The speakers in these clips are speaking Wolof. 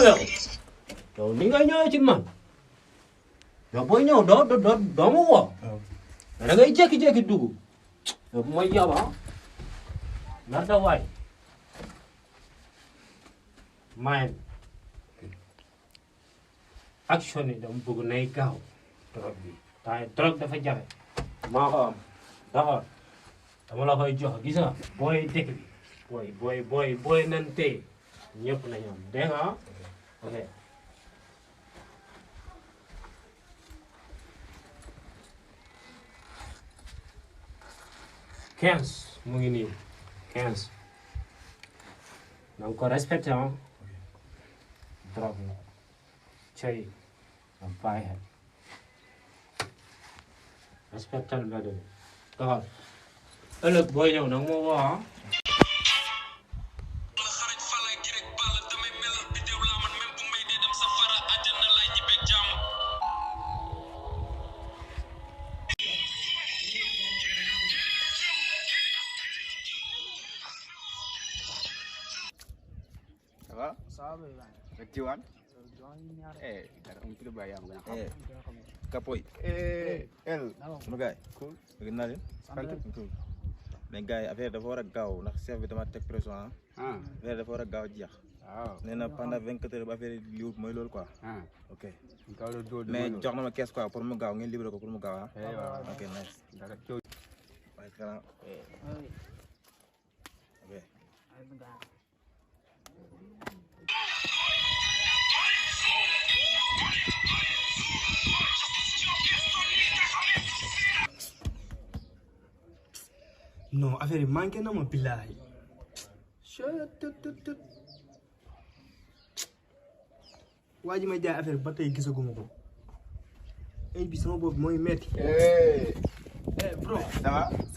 yow yow ni ngay ñëwee ci man yow booy ñëw doo ma woo da ngay jékki-jékki dugg yow mooy yaba nar da waay mayen action yi dama bëgg nay gaaw drogue bi temps drogue dafa jafe maa ko am d'accord dama la koy jox gis nga booy dëkk bi booy nan tey ñëpp nañu am dégg nga ok 15 mu ngi nii 15 na nga ko respecté ah drogue la cey nga bàyyi xel respecté mbedd bi doxal ëllëg booy ñëw nag moo woo ah Ça va Rek Jiwan dara bayam gën a xam kapoy el sama gaay cool gën naa leen sant cool mais gaay affaire dafa war a gaaw ndax chef bi dama teg pression affaire dafa war a gaaw jeex waaw nee na pendant 24 heures ba affaire li wut mooy loolu quoi ok mais jox na ma caisse quoi pour mu gaaw ngeen libéré ko pour mu gaaw ok nice dara ciow ay xala ok non affaire yi manqué na ma billahi waa ji may jaay affaire ba tey gisaguma ko ay bi sama bopp mooy metti bro ça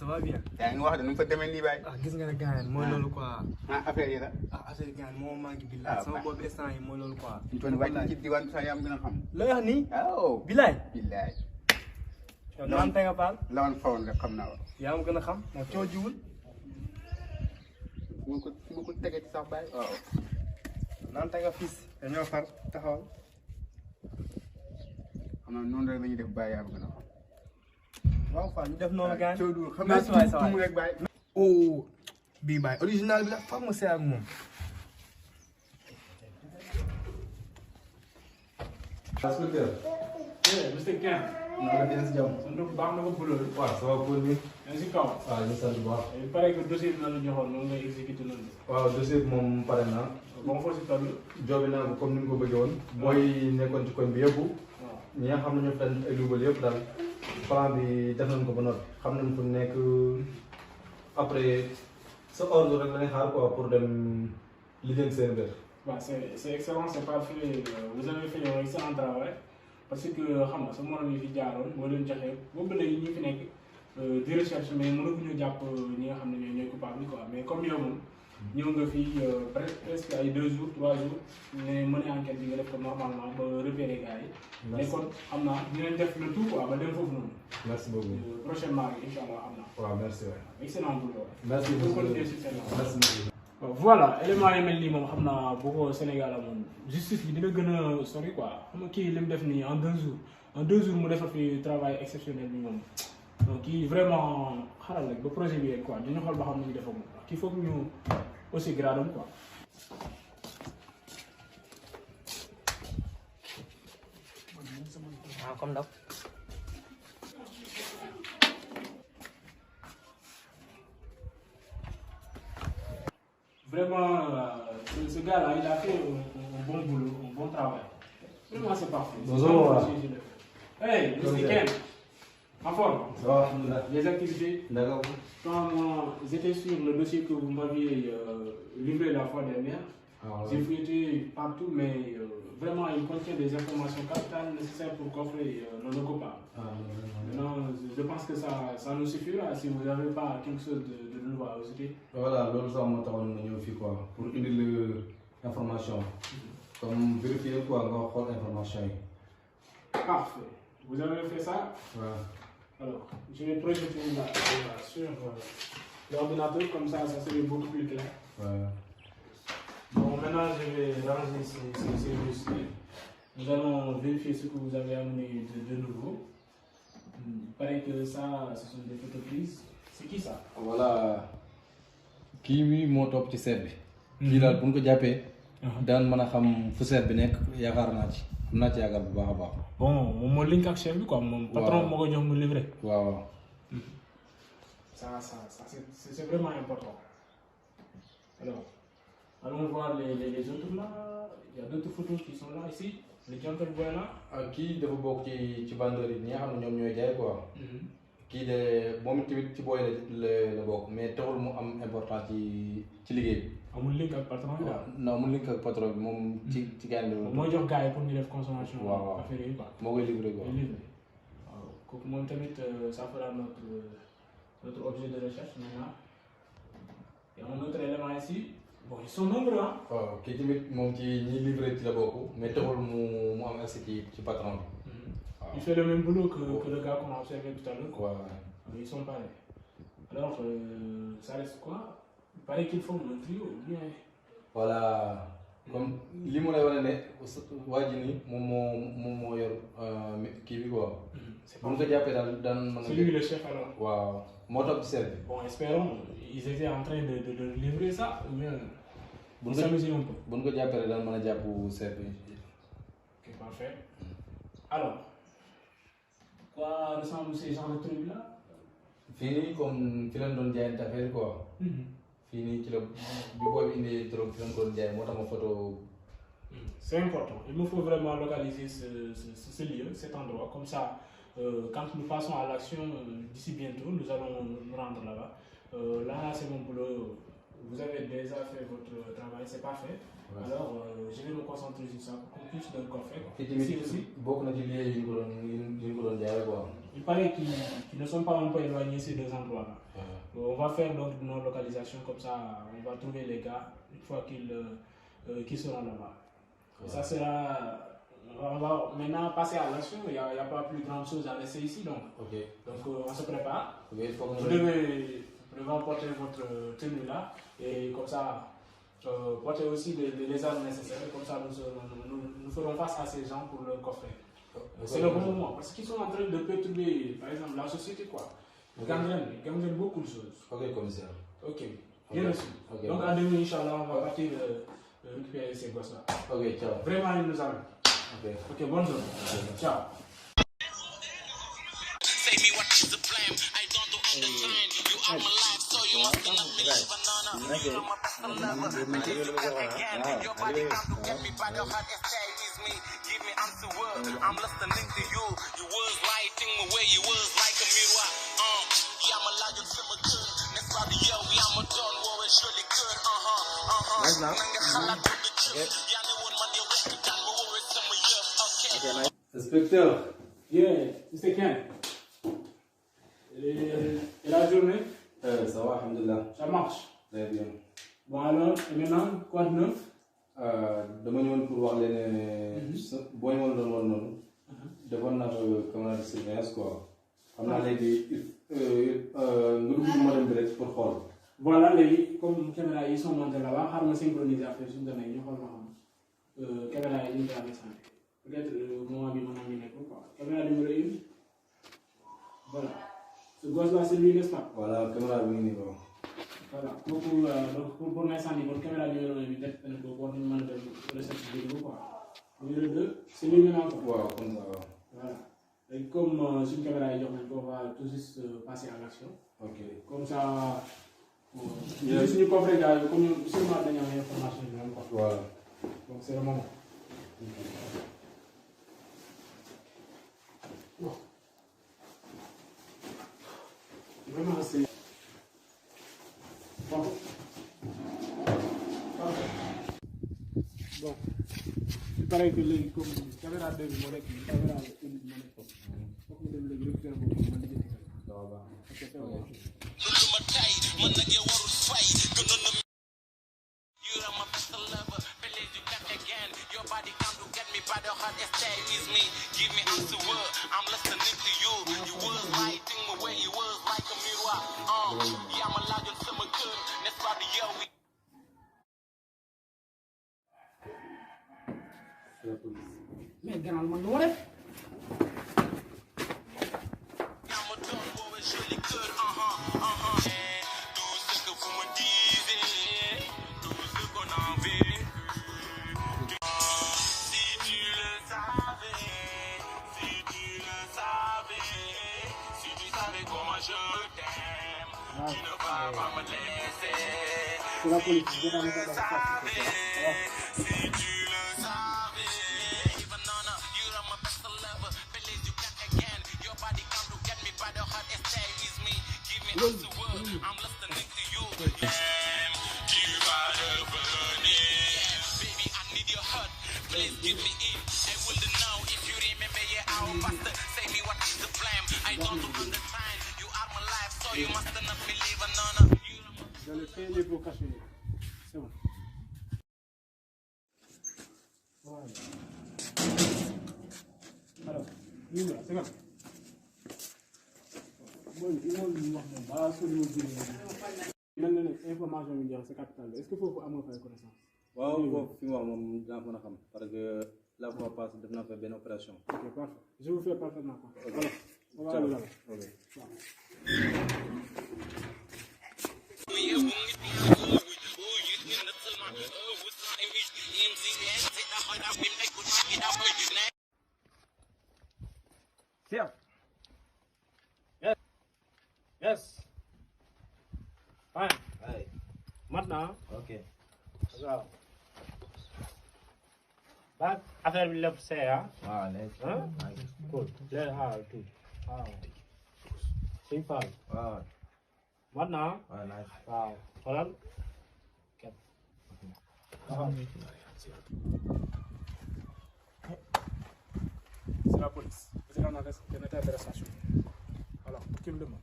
va bien yaa ngi wax de nu mu fa demee nii baay gis nga ne gaañ mooy loolu quoi affaire yi la affaire yi gaañ moo manqué billahi sama bopp instant yi mooy loolu quoi ñu toon wàcc ci diwaan sax yaa gën a xam la wax nii waaw billahi yow naan tey nga baal lawan fawoon rek xam naa wa yaa ma gën a xam moo coo jiwul mu ko tegee ci sax baay waaw naan tey nga fis dañoo far taxawal xam naa noonu rek lañuy def baay yaa ma gën a xam waaw Fall ñu def noonu gaañ xam naa tuum rek baay oh bii baay original bi la foog ma seey ak moom Mr. Ken. naa la si jàmm. sant bu baax na ko buloo. waaw ça va pour ni. yaa ngi si kaw. waaw ñu sant bu baax. il paraît que dossier bi na la joxoon noonu ngay exécuté noonu. waaw dossier bi moom pare na. ba nga foo si toll. joobi naa ko comme ni nga ko bëggee woon. booy nekkoon ci koñ bi yëpp. waaw ñi nga xam ne ñoo fen ay luubal yëpp daal. plan bi def nañ ko ba noppi. xam nañ fu nekk après sa ordre rek la ñuy xaar quoi pour dem lijjanti seen kër. waaw c'est excellent c'est parfait vous avez fait un excellent travail parce que xam nga sa morom yi fi jaaroon moo leen joxe boobu léegi ñi fi nekk di recherche mais mënaguñu jàpp ñi nga xam ne ñooy coupable quoi mais comme yow moom ñëw nga fi presque ay 2 jours 3 jours ne mën a enquête bi nga def ko normalement ba repérer gars yi. mais kon xam naa dinañ def le tout quoi ba dem foofu noonu. merci beaucoup. prochainement rek incha allah am na. waaw merci waay. excellent boulot. merci beaucoup merci beaucoup. voilà élément yi mel nii moom xam naa bu ko Sénégal amoon justice bi dina gën a sori quoi xam nga kii li mu def nii en 2 jours mu defar fi travail exceptionnel bi moom donc kii vraiment xaral rek ba projet bi rek quoi dañu xool ba xam ne ñu defar moom kii foog ñu aussi gradam quoi. comme d'hab. Vraiment, ce gars-là, il a fait un bon boulot, un bon travail. Vraiment, c'est parfait. Bonjour. Hey, Mr. Ken, en forme. Ça va, Les activités. d'accord. Quand j'étais sur le dossier que vous m'aviez livré la fois dernière, j'ai fouillé partout, mais vraiment, il contient des informations capitales nécessaires pour coffrer nos copains. Maintenant, je pense que ça nous suffira si vous n'avez pas quelque chose de nouveau à ajouter. Voilà, loolu sax moo taxoon nga ñëw fii quoi pour indil information comme vérifier quoi nga xool information yi. Parfait. Vous avez fait ça? waaw. Alors, je vais projeter là sur l'ordinateur, comme ça serait beaucoup plus clair. waaw. Bon, maintenant, je vais ranger ces dossiers. Nous allons vérifier ce que vous avez amené de nouveau. Il paraît que ça, ce sont des photos prises. C'est qui ça? Voilà. Kii bi moo topp ci seet bi. kii daal bu ñu ko jàppee. daan mën a xam fu seet bi nekk yaakaar naa ci am naa ci yaakaar bu baax a baax. Bon, mon link ak chef bi quoi, mon patron moo ko jox mu livré. waaw. Ça c'est vraiment important. Alors, allons voir les autres là. Il y a d'autres photos qui sont là ici. Les gens que vous voyez là. kii dafa bokk ci vendeur yi ñi nga xam ne ñoom ñooy jaay quoi. kii de moom tamit ci booy la bokk mais taxul mu am important ci liggéey bi. amul link ak patron bi daal. non amul link ak patron bi moom ci gàncax gi. mooy jox gars yi pour ñu def consommation. waaw affaire yi quoi. moo koy livré quoi. waaw kooku moom tamit ça fera notre objet de recherche maintenant. Il y a un autre élément ici. Bon, ils sont nombreux hein. waaw kii tamit moom ci ñi livré ci la bokk mais taxul mu am accès ci patron bi. Il fait le même boulot que le gars qu'on a observé tout à l'heure. Ouais. Ils sont pareils. Alors, ça reste quoi? Il paraît qu'ils font un trio, bien. Voilà. Comme li mu lay wane ne waa ji nii moom moo yor kii bi quoi. C'est bu ñu ko jàppee daal daan mën a. C'est lui le chef alors. waaw moo topp ci seet bi. Bon, espérons. Ils étaient en train de livrer ça ou bien. bu ñu ko jàppee daan mën a jàpp seet bi. Ok, parfait. Alors. Quoi ressemblent ces genres de trucs là? fii nii comme fi leen doon jaayante affaire quoi. fii nii ci la bi booy bi indee trop fi leen ko doon jaay moo tax ma photo. C'est important. Il me faut vraiment localiser ce lieu, cet endroit. Comme ça, quand nous passons à l'action d'ici bientôt, nous allons nous rendre là-bas. Là, c'est mon boulot. Vous avez déjà fait votre travail, c'est parfait. Ouais. Alors, je vais me concentrer sur ça pour qu'on puisse le coffrer. Ici aussi. Il paraît qu'ils ne sont pas un peu éloignés ces deux endroits-là. Ouais. On va faire donc nos localisations comme ça, on va trouver les gars une fois qu'ils seront là-bas. Ouais. Ça sera. On va maintenant passer à l'action, il n'y a pas plus grande chose à laisser ici donc. Okay. Donc on se prépare. Okay, vous devez porter votre tenue là et comme ça. Porter aussi les armes nécessaires, comme ça nous ferons face à ces gens pour le coffrer. C'est le bon moment, parce qu'ils sont en train de perturber, par exemple, la société quoi. Ils gangrènent beaucoup de choses. Ok, commissaire. Ok, bien reçu. Okay. Donc à demain, Inch'Allah, on va partir récupérer ces gosses-là. Ok, ciao. Vraiment, ils nous amènent. Ok, bonne journée. Okay. Ciao. I'm listening to you. You was lighting the way you was like a mirror. Yeah, I'm a lion to my good. Next body, yo, I'm a done war. It's really good. Nice now. Inspecteur. Yeah, Mr. Ken. Et la journée? Ça va, alhamdulillah. Ça marche. Très bien. Bon alors, et maintenant, quoi de neuf? dama ñëwoon pour wax leen ne boo ñëwoon doon woon noonu defoon naa ko caméra de surveillance quoi xam naa léegi nga dugg modem bi rek pour xool. Voilà léegi comme caméra yi sont montées là-bas xaaral ma synchroniser après suñu données ñu xool ma xam caméra yi ñu koy sànni peut-être moment bi mën nañu nekk quoi caméra numéro 1 voilà ce gosse là c'est lui n'est-ce pas? Voilà caméra bi ngi nii quoi. Voilà donc pour l'instant nii bon caméra numéro 1 bi def nañu ko war nañu mën a def recette vidéo quoi numéro 2 c'est lui maintenant quoi. Waaw comme ça waaw. Voilà léegi comme suñu caméra yi jox nañu ko on va tout juste passer à l'action. Ok comme ça. ñu suñu coffret gars yi comme sûrement dañu am information bi am quoi. Voilà donc c'est le moment. Bon. Vraiment c'est. Bon. Bon. Il paraît que léegi comme caméra 2 bi moo nekk caméra 1 bi moo nekk foofu. Foog ñu dem léegi récupérer boobu ma lijjanti ko. Waaw waaw. Ok c'est bon. Give me answer word. I'm listening to you. You was lighting the way you was like a mirror. Yeah, I'm a lion to my good. That's why the yo we mais gannaaw man lu ma def. C'est la police, je vais dans le J'allais payer les pots cachés. C'est bon. Voilà. Alors, nous là, c'est bon. Bon, il faut nous voir. Bah, sur le mobile. Maintenant, information mondiale, c'est capital. Est-ce qu'il faut avoir fait connaissance? waaw foofu fi mu wax moom dinaa ko mën a xam parce que la fois passée def naa fa benn opération. Ok, parfait. Je vous fais parfaitement confiance. Voilà. On va aller là-bas. Chef. Yes. Yes. Fine. Allez. Maintenant. Ok. waaw. ba affaire bi lépp c'est ah. waaw léegi. ah. cool. léegi xaaral tuuti. waaw. suñ faal. waaw. maintenant. waaw nice. waaw xoolal. C'est la police. Vous êtes en état d'arrestation. Alors, qui me demande?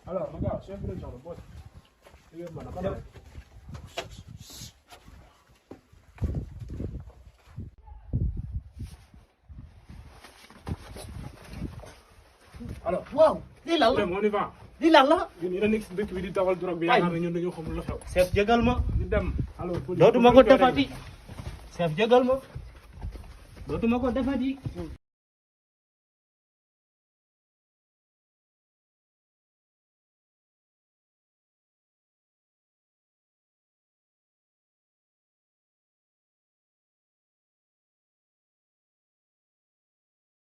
Alors, mon gars, chef de genre, boss. Il est bon, d'accord? Alors, waaw. lii lan la on y va. lii lan la. Yéen yéen a nekk si dëkk bi di dawal drogue bi yaakaar ne ñun dañoo xamul lu xew. chef jégal ma. Ñu dem. Alors, police. dootuma ko defati. chef jégal ma. dootuma ko defati.